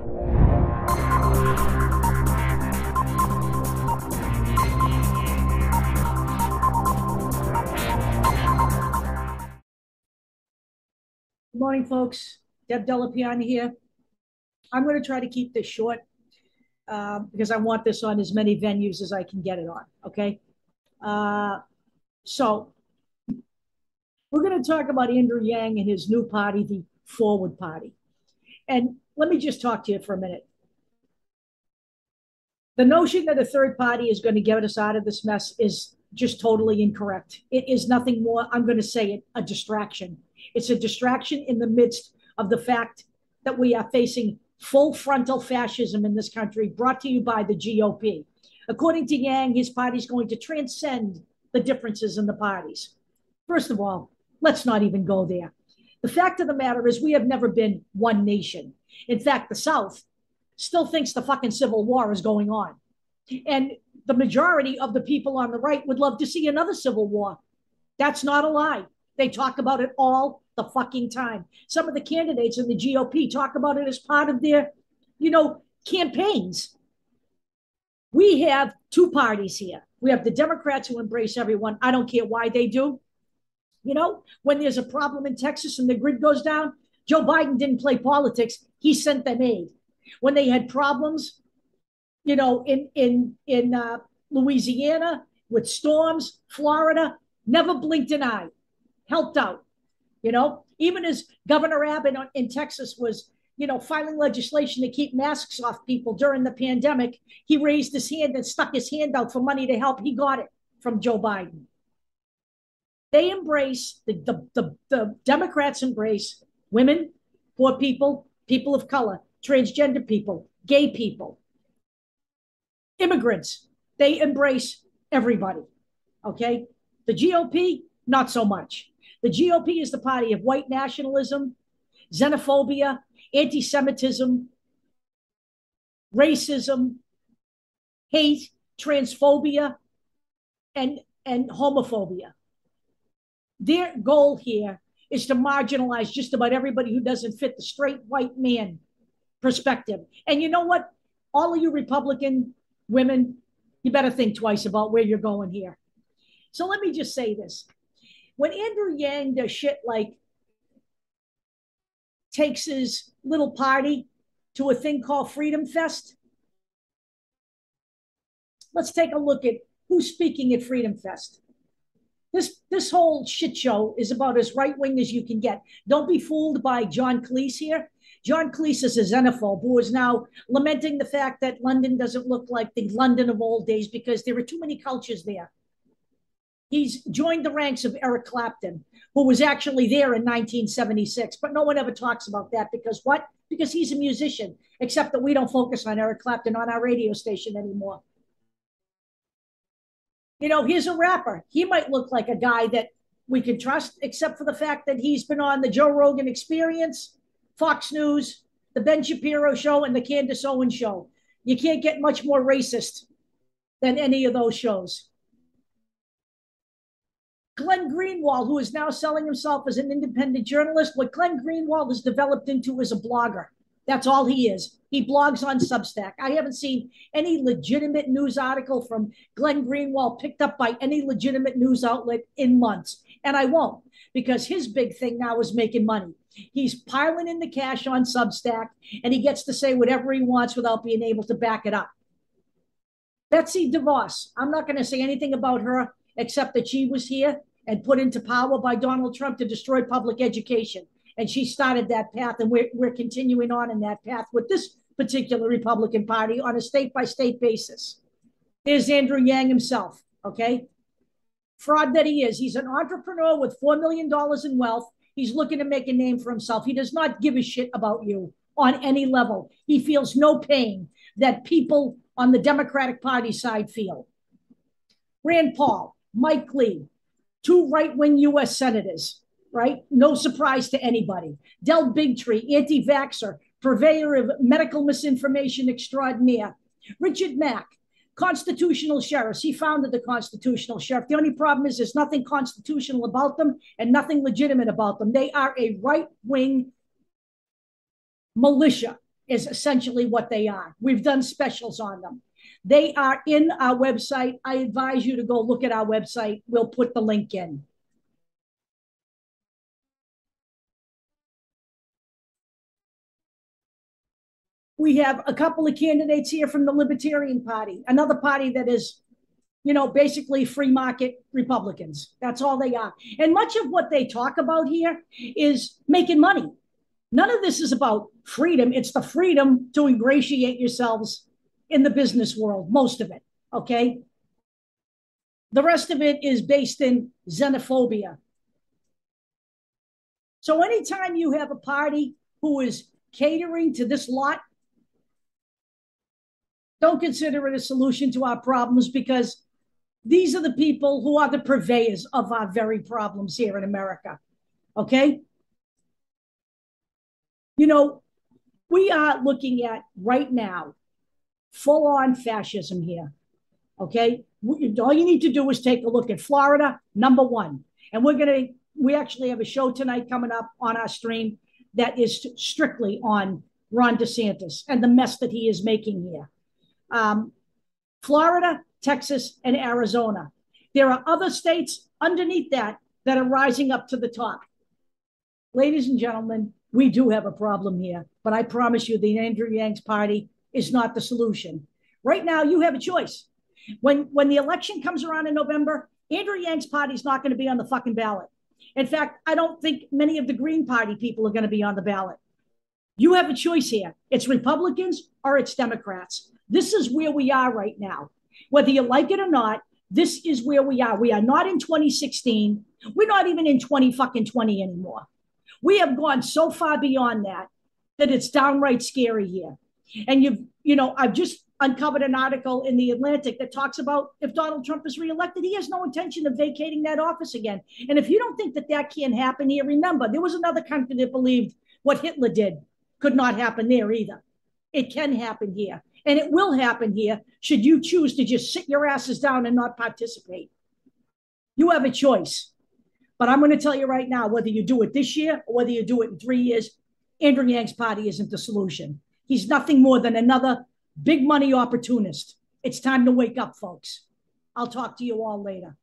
Good morning, folks. Deb Delapian here. I'm going to try to keep this short because I want this on as many venues as I can get it on, okay? So we're going to talk about Andrew Yang and his new party, the Forward Party. And let me just talk to you for a minute. The notion that a third party is going to get us out of this mess is just totally incorrect. It is nothing more, I'm going to say it, a distraction. It's a distraction in the midst of the fact that we are facing full frontal fascism in this country, brought to you by the GOP. According to Yang, his party is going to transcend the differences in the parties. First of all, let's not even go there. The fact of the matter is we have never been one nation. In fact, the South still thinks the fucking Civil War is going on. And the majority of the people on the right would love to see another civil war. That's not a lie. They talk about it all the fucking time. Some of the candidates in the GOP talk about it as part of their, campaigns. We have two parties here. We have the Democrats who embrace everyone. I don't care why they do. When there's a problem in Texas and the grid goes down, Joe Biden didn't play politics. He sent them aid. When they had problems, in Louisiana with storms, Florida, never blinked an eye, helped out. Even as Governor Abbott in Texas was, filing legislation to keep masks off people during the pandemic, he raised his hand and stuck his hand out for money to help. He got it from Joe Biden. They embrace, the Democrats embrace women, poor people, people of color, transgender people, gay people, immigrants. They embrace everybody, okay? The GOP, not so much. The GOP is the party of white nationalism, xenophobia, anti-Semitism, racism, hate, transphobia, and homophobia. Their goal here is to marginalize just about everybody who doesn't fit the straight white man perspective. And you know what? All of you Republican women, you better think twice about where you're going here. So let me just say this. When Andrew Yang does shit like takes his little party to a thing called Freedom Fest, let's take a look at who's speaking at Freedom Fest. This whole shit show is about as right-wing as you can get. Don't be fooled by John Cleese here. John Cleese is a xenophobe who is now lamenting the fact that London doesn't look like the London of old days because there are too many cultures there. He's joined the ranks of Eric Clapton, who was actually there in 1976, but no one ever talks about that because what? Because he's a musician, except that we don't focus on Eric Clapton on our radio station anymore. Here's a rapper. He might look like a guy that we can trust, except for the fact that he's been on the Joe Rogan Experience, Fox News, the Ben Shapiro Show, and the Candace Owens Show. You can't get much more racist than any of those shows. Glenn Greenwald, who is now selling himself as an independent journalist, what Glenn Greenwald has developed into is a blogger. That's all he is. He blogs on Substack. I haven't seen any legitimate news article from Glenn Greenwald picked up by any legitimate news outlet in months. And I won't, because his big thing now is making money. He's piling in the cash on Substack, and he gets to say whatever he wants without being able to back it up. Betsy DeVos, I'm not going to say anything about her except that she was here and put into power by Donald Trump to destroy public education. And she started that path, and we're continuing on in that path with this particular Republican Party on a state-by-state basis. There's Andrew Yang himself, okay? Fraud that he is. He's an entrepreneur with $4 million in wealth. He's looking to make a name for himself. He does not give a shit about you on any level. He feels no pain that people on the Democratic Party side feel. Rand Paul, Mike Lee, two right-wing U.S. senators, right? No surprise to anybody. Del Bigtree, anti-vaxxer, purveyor of medical misinformation extraordinaire. Richard Mack, constitutional sheriffs. He founded the constitutional sheriff. The only problem is there's nothing constitutional about them and nothing legitimate about them. They are a right-wing militia is essentially what they are. We've done specials on them. They are in our website. I advise you to go look at our website. We'll put the link in. We have a couple of candidates here from the Libertarian Party, another party that is, basically free market Republicans. That's all they are. And much of what they talk about here is making money. None of this is about freedom. It's the freedom to ingratiate yourselves in the business world, most of it, okay? The rest of it is based in xenophobia. So anytime you have a party who is catering to this lot, don't consider it a solution to our problems, because these are the people who are the purveyors of our very problems here in America, okay? We are looking at right now full-on fascism here, okay? All you need to do is take a look at Florida, number one. And we actually have a show tonight coming up on our stream that is strictly on Ron DeSantis and the mess that he is making here. Florida, Texas, and Arizona. There are other states underneath that are rising up to the top. Ladies and gentlemen, we do have a problem here, but I promise you the Andrew Yang's party is not the solution. Right now, you have a choice. When the election comes around in November, Andrew Yang's party is not going to be on the fucking ballot. In fact, I don't think many of the Green Party people are going to be on the ballot. You have a choice here. It's Republicans or it's Democrats. This is where we are right now. Whether you like it or not, this is where we are. We are not in 2016. We're not even in 2020 anymore. We have gone so far beyond that it's downright scary here. And I've just uncovered an article in the Atlantic that talks about if Donald Trump is reelected, he has no intention of vacating that office again. And if you don't think that can't happen here, remember, there was another country that believed what Hitler did could not happen there either. It can happen here. And it will happen here should you choose to just sit your asses down and not participate. You have a choice. But I'm going to tell you right now, whether you do it this year or whether you do it in 3 years, Andrew Yang's party isn't the solution. He's nothing more than another big money opportunist. It's time to wake up, folks. I'll talk to you all later.